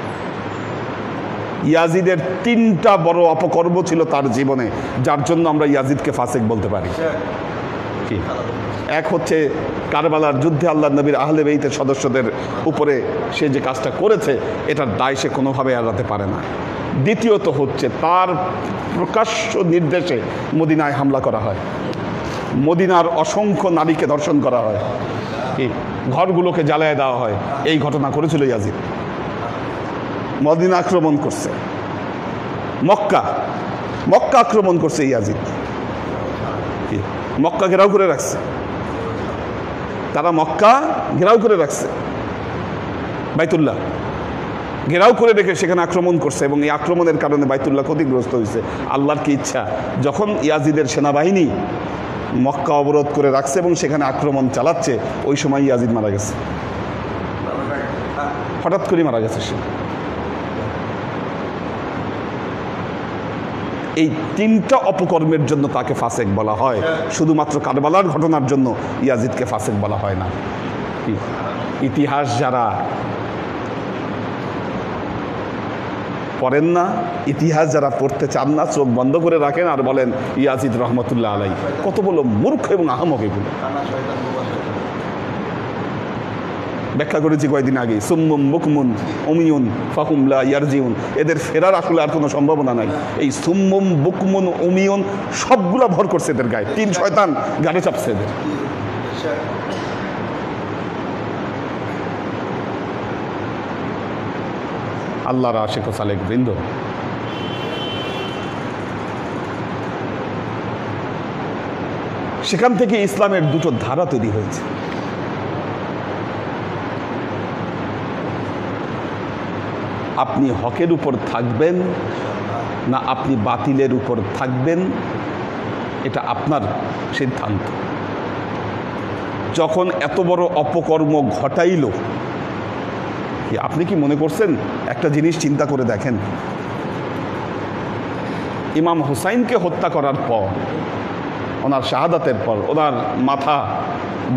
ইয়াজিদের তিনটা বড় অপকর্ম ছিল তার জীবনে, যার জন্য আমরা ইয়াজিদকে ফাসেক বলতে পারি। কি? এক হচ্ছে কারবালার যুদ্ধে আল্লাহর নবীর আহলে বেইতের সদস্যদের উপরে সে যে কাজটা করেছে, এটার দায় সে কোনোভাবে এড়াতে পারে না। দ্বিতীয়ত হচ্ছে তার প্রকাশ্য নির্দেশে মদিনায় হামলা করা হয়, মদিনার অসংখ্য নারীকে ধর্ষণ করা হয়, কি ঘরগুলোকে জ্বালায় দেওয়া হয়। এই ঘটনা করেছিল ইয়াজিদ। মদিনা আক্রমণ করছে, মক্কা আক্রমণ করছে ইয়াজিদ। কি মক্কা ঘেরাও করে রাখছে, তারা মক্কা ঘেরাও করে রাখছে, বাইতুল্লাহ ঘেরাও করে রেখে সেখানে আক্রমণ করছে। এবং এই আক্রমণের কারণে বাইতুল্লাহ ক্ষতিগ্রস্ত হয়েছে। আল্লাহর কি ইচ্ছা, যখন ইয়াজিদের সেনাবাহিনী মক্কা অবরোধ করে রাখছে এবং সেখানে আক্রমণ চালাচ্ছে, ওই সময় ইয়াজিদ মারা গেছে, হঠাৎ করে মারা গেছে সে। এই তিনটা অপকর্মের জন্য তাকে ফাসেক বলা হয়, শুধুমাত্র কারবালার ঘটনার জন্য ইয়াজিদকে ফাসেক বলা হয় না। ইতিহাস যারা পড়েন না, ইতিহাস যারা পড়তে চান না, চোখ বন্ধ করে রাখেন আর বলেন ইয়াজিদ রহমতুল্লাহ আলাই। কত বড় মূর্খ এবং আহমক এগুলো। ব্যাখ্যা করেছি কয়েকদিন আগে, সুম্মুম বুকমুন উমিয়ুন ফাহুম লা ইয়ারজিউন, এদের ফেরার আসলে আর কোনো সম্ভাবনা নাই। এই সুম্মুম বুকমুন উমিয়ুন সবগুলা ভর করছে এদের গায়ে, 3 শয়তান গাড়ে চাপছে এদের। আল্লাহর আশিক ও সালেক বৃন্দ, সেখান থেকে ইসলামের দুটো ধারা তৈরি হয়েছে। আপনি হকের উপর থাকবেন না আপনি বাতিলের উপর থাকবেন, এটা আপনার সিদ্ধান্ত। যখন এত বড় অপকর্ম ঘটাইল, আপনি কি মনে করছেন? একটা জিনিস চিন্তা করে দেখেন, ইমাম হুসাইনকে হত্যা করার পর, ওনার শাহাদাতের পর ওনার মাথা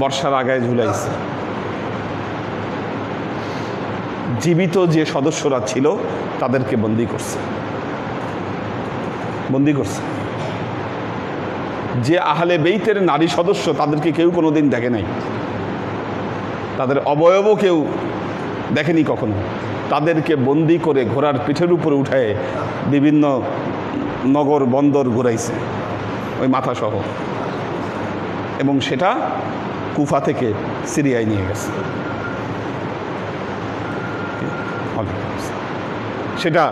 বর্ষার আগায় ঝুলাইছে। জীবিত যে সদস্যরা ছিল তাদেরকে বন্দী করছে। যে আহলে বেইতের নারী সদস্য তাদেরকে কেউ কোনোদিন দেখে নাই, তাদের অবয়বও কেউ দেখেনি কখনো, তাদেরকে বন্দি করে ঘোড়ার পিঠের উপরে উঠায় বিভিন্ন নগর বন্দর ঘুরাইছে ওই মাথা সহ, এবং সেটা কুফা থেকে সিরিয়ায় নিয়ে গেছে। সেটা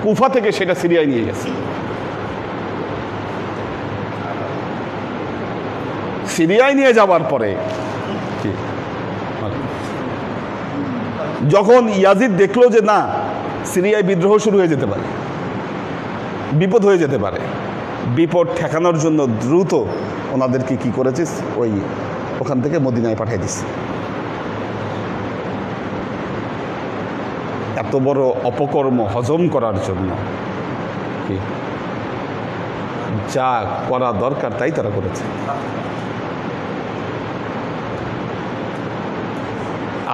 কুফা থেকে সেটা সিরিয়ায় নিয়ে গেছে। সিরিয়ায় নিয়ে যাওয়ার পরে যখন ইয়াজিদ দেখলো যে না, সিরিয়ায় বিদ্রোহ শুরু হয়ে যেতে পারে, বিপদ হয়ে যেতে পারে, বিপদ ঠেকানোর জন্য দ্রুত ওনাদেরকে কি করেছে, ওখান থেকে মদিনায় পাঠিয়ে দিচ্ছে। এত বড় অপকর্ম হজম করার জন্য যা করা দরকার তাই তারা করেছে।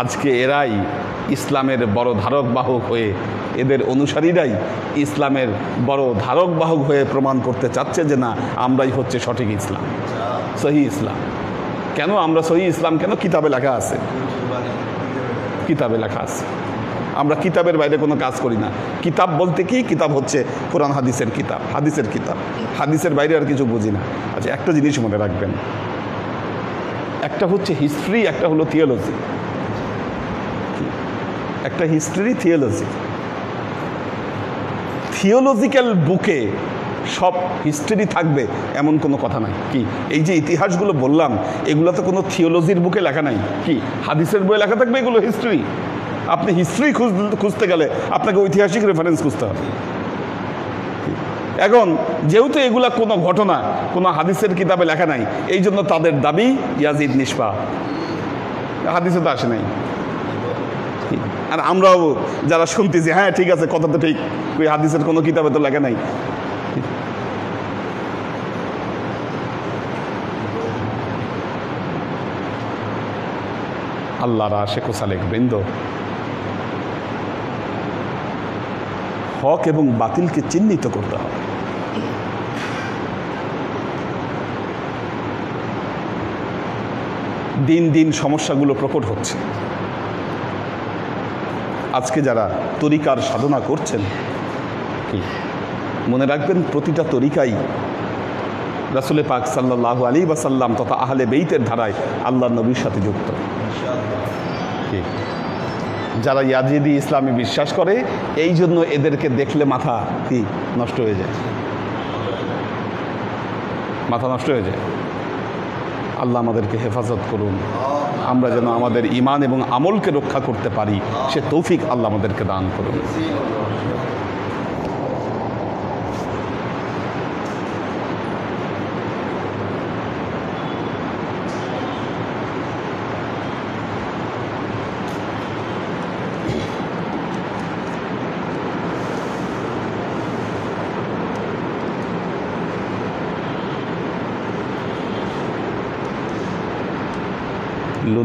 আজকে এরাই ইসলামের বড় ধারক বাহক হয়ে, এদের অনুসারীরাই ইসলামের বড় ধারক বাহক হয়ে প্রমাণ করতে চাচ্ছে যে না, আমরাই হচ্ছে সঠিক ইসলাম, সহি ইসলাম। কেন আমরা সহি ইসলাম? কেন? কিতাবে লেখা আছে, কিতাবে লেখা আছে। আমরা কিতাবের বাইরে কোনো কাজ করি না। কিতাব বলতে কি? কিতাব হচ্ছে কোরআন হাদিসের কিতাব, হাদিসের কিতাব, হাদিসের বাইরে আর কিছু বুঝি না। আচ্ছা, একটা জিনিস মনে রাখবেন, একটা হচ্ছে হিস্ট্রি, একটা হলো থিওলজি। একটা হিস্ট্রি, থিওলজি। থিওলজিক্যাল বুকে সব হিস্ট্রি থাকবে এমন কোনো কথা নাই। কি এই যে ইতিহাসগুলো বললাম, এগুলো তো কোনো থিওলজির বুকে লেখা নাই। কি হাদিসের বইয়ে লেখা থাকবে এগুলো হিস্ট্রি? আপনি হিস্ট্রি খুঁজতে গেলে আপনাকে ঐতিহাসিক রেফারেন্স খুঁজতে হবে। এখন যেহেতু এগুলা কোনো ঘটনা কোনো হাদিসের কিতাবে লেখা নাই, এই জন্য তাদের দাবি ইয়াজিদ নিষ্পাপ, হাদিসে তো আসে নাই। আর আমরাও যারা শুনতেছি, হ্যাঁ ঠিক আছে, কথা তো ঠিক, ওই হাদিসের কোনো কিতাবে তো লেখা নাই। আল্লাহর আশিক ও সালেক বৃন্দ, হক এবং বাতিলকে চিহ্নিত করতে হবে। দিন দিন সমস্যাগুলো প্রকট হচ্ছে। আজকে যারা তরিকার সাধনা করছেন, কি মনে রাখবেন, প্রতিটা তরিকাই রাসূল পাক সাল্লাল্লাহু আলাইহি ওয়াসাল্লাম তথা আহলে বেইতের ধারায় আল্লাহর নবীর সাথে যুক্ত। যারা ইয়াজিদি ইসলামে বিশ্বাস করে, এই জন্য এদেরকে দেখলে মাথা কি নষ্ট হয়ে যায়, মাথা নষ্ট হয়ে যায়। আল্লাহ আমাদেরকে হেফাজত করুন, আমরা যেন আমাদের ঈমান এবং আমলকে রক্ষা করতে পারি, সে তৌফিক আল্লাহ আমাদেরকে দান করুন।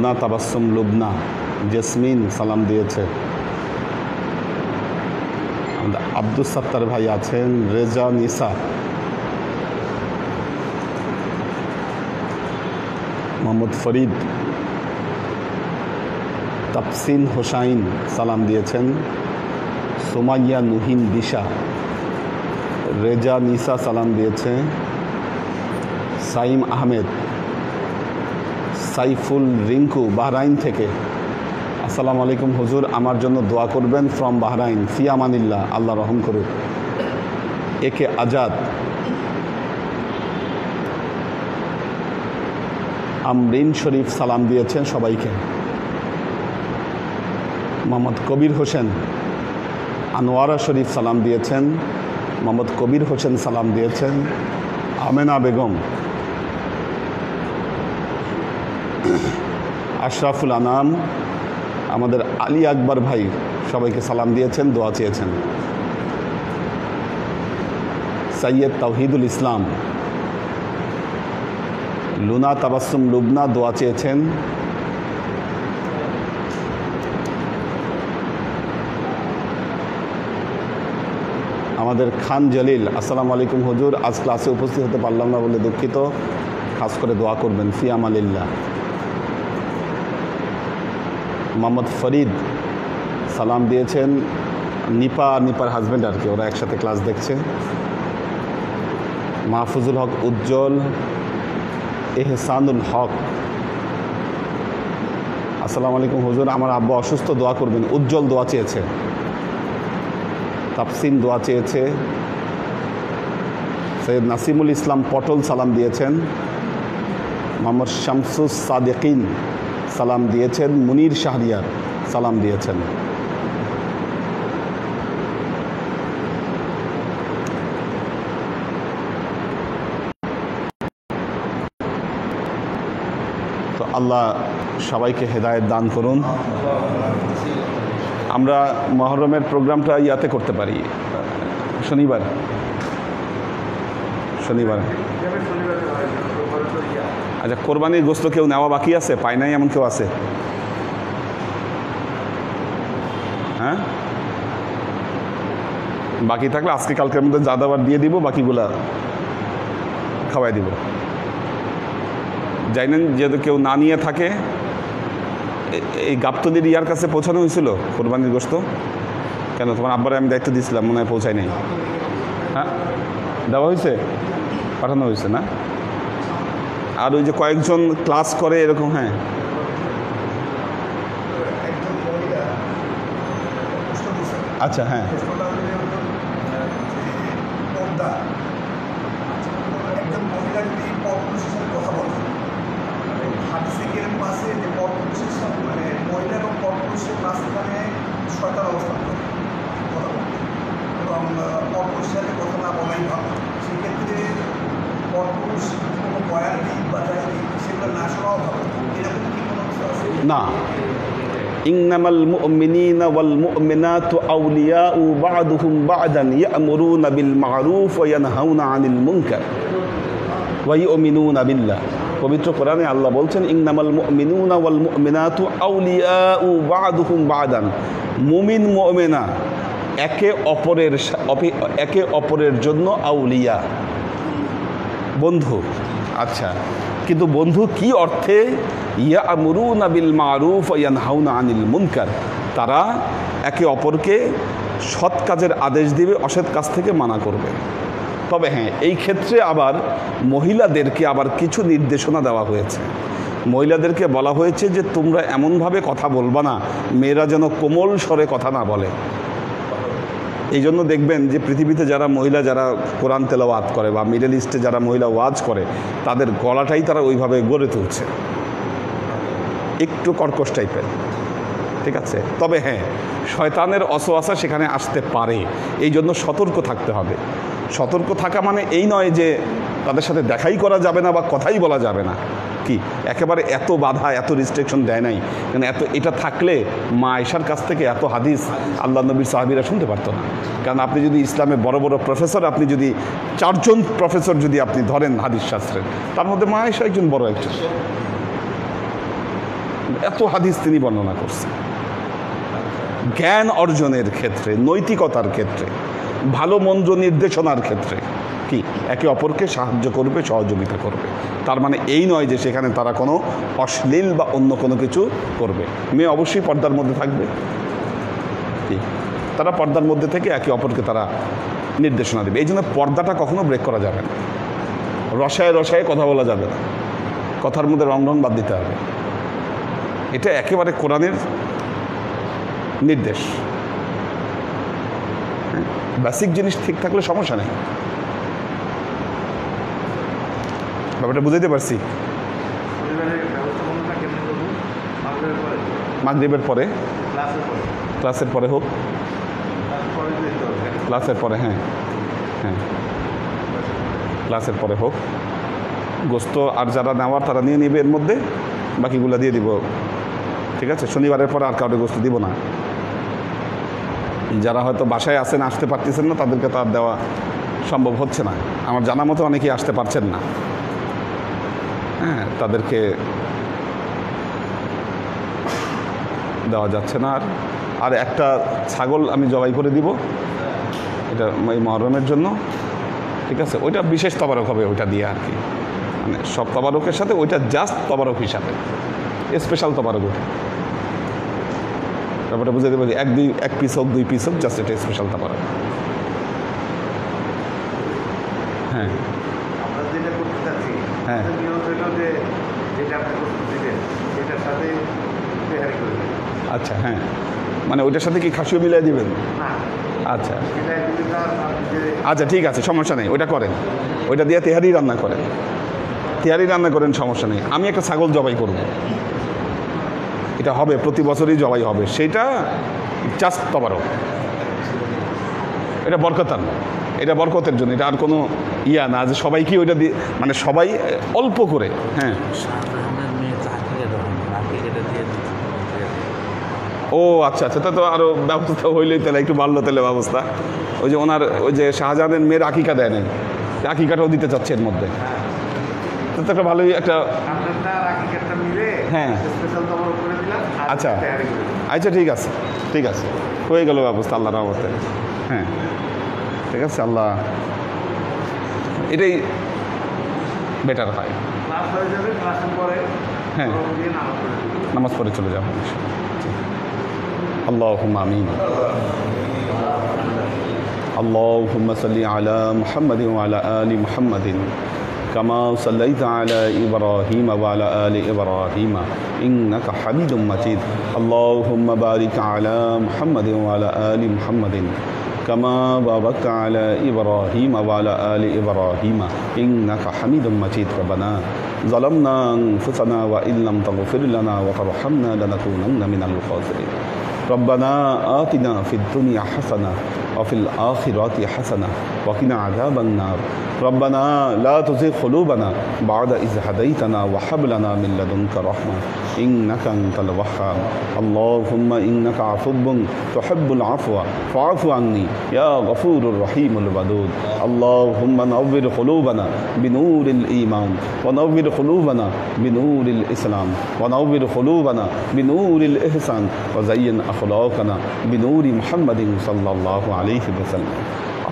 লুনা তাবাসসুম লুবনা জেসমিন সালাম দিয়েছে। আব্দুল সাত্তার ভাই আছেন, রেজা নিসা, মোহাম্মদ ফরিদ, তাফসিন হোসাইন সালাম দিয়েছেন, সোমাইয়া নুহিন দিশা, রেজা নিসা সালাম দিয়েছে, সাইম আহমেদ, সাইফুল রিঙ্কু বাহরাইন থেকে, আসসালামু আলাইকুম হুজুর, আমার জন্য দোয়া করবেন ফ্রম বাহরাইন, ফি আমানিল্লাহ, আল্লাহ রহম করুক। একে আজাদ, আমরিন শরীফ সালাম দিয়েছেন সবাইকে। মোহাম্মদ কবির হোসেন, আনোয়ারা শরীফ সালাম দিয়েছেন, মোহাম্মদ কবির হোসেন সালাম দিয়েছেন, আমেনা বেগম, আশরাফুল আনাম, আমাদের আলী আকবর ভাই সবাইকে সালাম দিয়েছেন, দোয়া চেয়েছেন। সৈয়দ তাওহিদুল ইসলাম, লুনা তাবাসসুম লুবনা দোয়া চেয়েছেন। আমাদের খান জলিল, আসসালামু আলাইকুম হুজুর, আজ ক্লাসে উপস্থিত হতে পারলাম না বলে দুঃখিত, খাস করে দোয়া করবেন, ফি আমানিল্লাহ। মোহাম্মদ ফরিদ সালাম দিয়েছেন, নিপার হাজব্যান্ড আর কি, ওরা একসাথে ক্লাস দেখছে। মাহফুজুল হক উজ্জ্বল, এহসানুল হক, আসসালামু আলাইকুম হুজুর, আমার আব্বা অসুস্থ, দোয়া করবেন। উজ্জ্বল দোয়া চেয়েছে। তাফসিন দোয়া চেয়েছে। সৈয়দ নাসিমুল ইসলাম পটল সালাম দিয়েছেন। মোহাম্মদ শামসুস সাদেকিন সালাম দিয়েছেন। মুনির শাহরিয়ার সালাম দিয়েছেন। তো আল্লাহ সবাইকে হেদায়েত দান করুন। আমরা মহরমের প্রোগ্রামটা ইয়াতে করতে পারি, শনিবার। আচ্ছা, কোরবানির গোস্ত কেউ নেওয়া বাকি আছে? পায় নাই এমন কেউ আছে? হ্যাঁ, বাকি থাকলে আজকে কালকের মধ্যে যা দাবার দিয়ে দিব, বাকিগুলা খাওয়াই দিব। জানেন যেহেতু কেউ না নিয়ে থাকে, এই গাবতলির ইয়ার কাছে পৌঁছানো হয়েছিল কোরবানির গোস্ত। কেন, তোমার আব্বারে আমি দায়িত্ব দিয়েছিলাম, মনে হয় পৌঁছায় নাই। হ্যাঁ, দেওয়া হয়েছে, পাঠানো হয়েছে না? আর ওই যে কয়েকজন ক্লাস করে এরকম, হ্যাঁ আচ্ছা, হ্যাঁ না, ইন্নামাল মুমিনিনা ওয়াল মুমিনাতু আউলিয়াউ বা'দুহুম বা'দান ইয়া'মুরুনা বিল মা'রুফ ওয়া ইয়ানহাউনা আনিল মুনকার ওয়া ইউমিনুনা বিল্লাহ। পবিত্র কোরআনে আল্লাহ বলছেন, ইন্নামাল মুমিনুনা ওয়াল মুমিনাতু আউলিয়াউ বা'দুহুম বা'দান। মুমিন মুমিনা একে অপরের জন্য আউলিয়া, বন্ধু। আচ্ছা, কিন্তু বন্ধু কি অর্থে? ইয়া'মুরুনা বিল মা'রুফ ওয়া ইয়ানহাউনা আনিল মুনকার, তারা একে অপরকে সৎ কাজের আদেশ দিবে, অসৎ কাজ থেকে মানা করবে। তবে হ্যাঁ, এই ক্ষেত্রে আবার মহিলাদেরকে আবার কিছু নির্দেশনা দেওয়া হয়েছে। মহিলাদেরকে বলা হয়েছে যে তোমরা এমনভাবে কথা বলবা না, মেয়েরা যেন কোমল স্বরে কথা না বলে। এই জন্য দেখবেন যে পৃথিবীতে যারা মহিলা যারা কোরআন তেলাওয়াত করে বা মিডল ইস্টে যারা মহিলা ওয়াজ করে, তাদের গলাটাই তারা ওইভাবে গড়ে তুলছে, একটু কর্কশ টাইপের। ঠিক আছে, তবে হ্যাঁ, শয়তানের অসওয়াসা সেখানে আসতে পারে, এই জন্য সতর্ক থাকতে হবে। সতর্ক থাকা মানে এই নয় যে তাদের সাথে দেখাই করা যাবে না বা কথাই বলা যাবে না, কি একেবারে এত বাধা, এত রিস্ট্রিকশন দেয় নাই। কারণ এটা থাকলে মা আয়েশার কাছ থেকে এত হাদিস আল্লাহ নবীর সাহাবীরা শুনতে পারতো না। কারণ আপনি যদি ইসলামে বড় বড় প্রফেসর, আপনি যদি 4 জন প্রফেসর যদি আপনি ধরেন হাদিস শাস্ত্রের, তার মধ্যে মা আয়েশা একজন বড় একজন। এত হাদিস তিনি বর্ণনা করছেন। জ্ঞান অর্জনের ক্ষেত্রে, নৈতিকতার ক্ষেত্রে, ভালো মন্দ নির্দেশনার ক্ষেত্রে কি একে অপরকে সাহায্য করবে, সহযোগিতা করবে। তার মানে এই নয় যে সেখানে তারা কোনো অশ্লীল বা অন্য কোনো কিছু করবে। মেয়ে অবশ্যই পর্দার মধ্যে থাকবে, কি তারা পর্দার মধ্যে থেকে একে অপরকে তারা নির্দেশনা দেবে। এই জন্য পর্দাটা কখনো ব্রেক করা যাবে না, রসায় রসায় কথা বলা যাবে না, কথার মধ্যে রং রং বাদ দিতে হবে। এটা একেবারে কোরআনের নির্দেশ। বেসিক জিনিস ঠিক থাকলে সমস্যা নেই। ব্যাপারটা বুঝাইতে পারছি? মাগরিবের পরে, ক্লাসের পরে হোক, ক্লাসের পরে, হ্যাঁ হ্যাঁ ক্লাসের পরে হোক। গোস্ত আর যারা নেওয়ার তারা নিয়ে নেবে, এর মধ্যে বাকিগুলো দিয়ে দিব, ঠিক আছে? শনিবারের পরে আর কাউকে গোস্ত দিব না। যারা হয়তো বাসায় আসেন, আসতে পারতেছেন না, তাদেরকে তো আর দেওয়া সম্ভব হচ্ছে না। আমার জানা মতো অনেকেই আসতে পারছেন না, হ্যাঁ, তাদেরকে দেওয়া যাচ্ছে না। আর একটা ছাগল আমি জবাই করে দিব, এটা এই মহরমের জন্য, ঠিক আছে? ওইটা বিশেষ তবারক হবে, ওইটা দিয়ে আর কি, মানে সব তবারকের সাথে ওইটা জাস্ট তবারক হিসাবে, স্পেশাল তবারক। ব্যাপারটা বুঝে দেবো, এক পিস হোক, 2 পিস হোক, জাস্ট এটা স্পেশাল তবারক। হ্যাঁ হ্যাঁ আচ্ছা, হ্যাঁ, মানে ওইটার সাথে কি খাসিও মিলিয়ে দিবেন? আচ্ছা আচ্ছা, ঠিক আছে, সমস্যা নেই, ওইটা করেন, ওইটা দিয়ে তেহারি রান্না করেন, তেহারি রান্না করেন, সমস্যা নেই। আমি একটা ছাগল জবাই করব, এটা হবে প্রতি বছরই জবাই হবে, সেইটা জাস্ট তবারক, এটা বরকতান, এটা বরকতের জন্য, এটা আর কোনো ইয়া না যে সবাই কি ওইটা দিয়ে, মানে সবাই অল্প করে। হ্যাঁ, ও আচ্ছা আচ্ছা, তা তো আরও ব্যবস্থা হইলেই তাহলে একটু বাড়লো তাহলে ব্যবস্থা। ওই যে ওনার ওই যে শাহজাহানের মেয়ের আকিকা দেয় নাই, আকিকাটাও দিতে চাচ্ছে এর মধ্যে, তো একটা ভালোই একটা, হ্যাঁ আচ্ছা আচ্ছা, ঠিক আছে ঠিক আছে, হয়ে গেল ব্যবস্থা আল্লাহর রহমতে। হ্যাঁ ঠিক আছে, আল্লাহ এটাই বেটার হয়। হ্যাঁ, নামাজ পড়ে চলে যাবো। اللهم آمين. اللهم صل على محمد وعلى آل محمد كما صليت على إبراهيم وعلى آل إبراهيم إنك حميد مجيد. اللهم بارك على محمد وعلى آل محمد كما باركت على إبراهيم وعلى آل إبراهيم إنك حميد مجيد. ربنا ظلمنا أنفسنا وإن لم تغفر لنا وترحمنا لنكونن من الخاسرين. ربنا آتنا في الدنيا حسنة وفي الآخرة حسنة وقنا عذاب النار. ربنا لا تزغ قلوبنا بعد إذ هديتنا وهب لنا من لدنك رحمة إنك أنت الوهاب. اللهم إنك عفو تحب العفو فاعف عني يا غفور الرحيم الودود. اللهم نور قلوبنا بنور الإيمان ونور قلوبنا بنور الإسلام ونور قلوبنا بنور الإحسان وزين أخلاقنا بنور محمد صلى الله عليه وسلم.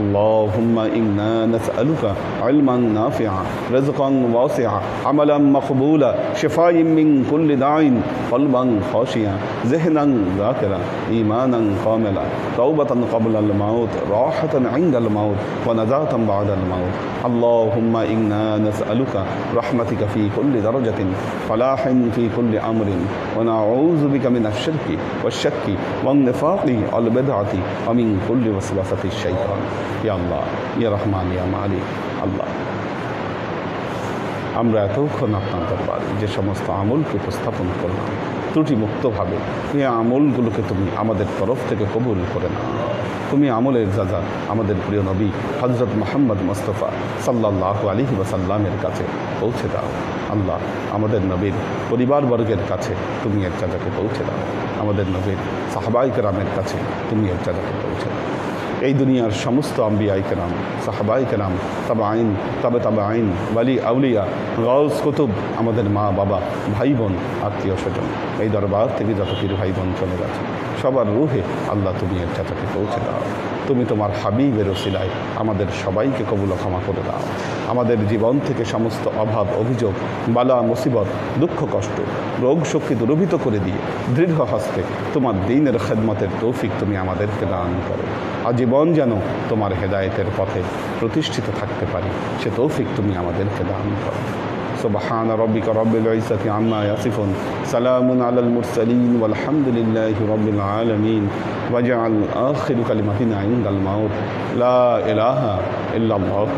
اللهم إنا نسألك علما نافعا رزقا واسعا عملا مقبولا شفاء من كل داء قلبا خاشعا ذهنا ذاكرا إيمانا كاملا توبة قبل الموت راحة عند الموت ونجاة بعد الموت. اللهم إنا نسألك رحمتك في كل درجة فلاح في كل أمر ونعوذ بك من الشرك والشك والنفاق والبدعة ومن كل وسوسة الشيطان. يا الله يا رحمن يا مالك الله, আমরা এতক্ষণ আপনার দরবারে যে সমস্ত আমলকে উপস্থাপন করলাম ত্রুটি মুক্তভাবে, এই আমলগুলোকে তুমি আমাদের তরফ থেকে কবুল করে নাও। তুমি আমলের যাজা আমাদের প্রিয় নবী হযরত মুহাম্মদ মুস্তাফা সাল্লাল্লাহু আলাইহি ওয়াসাল্লামের কাছে পৌঁছে দাও। আল্লাহ, আমাদের নবীর পরিবারবর্গের কাছে তুমি এর যাজাকে পৌঁছে দাও। আমাদের নবীর সাহাবায়ে কেরামের কাছে তুমি এর যাজাকে পৌঁছে দাও। এই দুনিয়ার সমস্ত আম্বিয়াই কেরাম, সাহাবাই কেরাম, তবে আইন, তবে আইন, ওয়ালি আউলিয়া, গাউস কুতুব, আমাদের মা বাবা, ভাই বোন, আত্মীয় স্বজন, এই দরবার থেকে যত পীর ভাই বোন চলে গেছে সবার রুহে আল্লাহ তুমি একটা তাকে পৌঁছে দাও। তুমি তোমার হাবিবের ওসিলায় আমাদের সবাইকে কবুল ক্ষমা করে দাও। আমাদের জীবন থেকে সমস্ত অভাব, অভিযোগ, বালা, মুসিবত, দুঃখ, কষ্ট, রোগ শক্তি দূরীভূত করে দিয়ে দৃঢ় হস্তে তোমার দ্বীনের খেদমতের তৌফিক তুমি আমাদেরকে দান করো। আজীবন যেন তোমার হেদায়েতের পথে প্রতিষ্ঠিত থাকতে পারি, সে তৌফিক তুমি আমাদেরকে দান করো। سبحان ربك رب العزة عما يصفون سلام على المرسلين والحمد لله رب العالمين واجعل آخر كلمتنا عند الموت لا إله إلا الله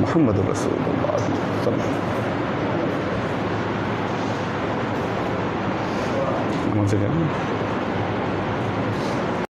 محمد رسول الله صلى الله عليه وسلم।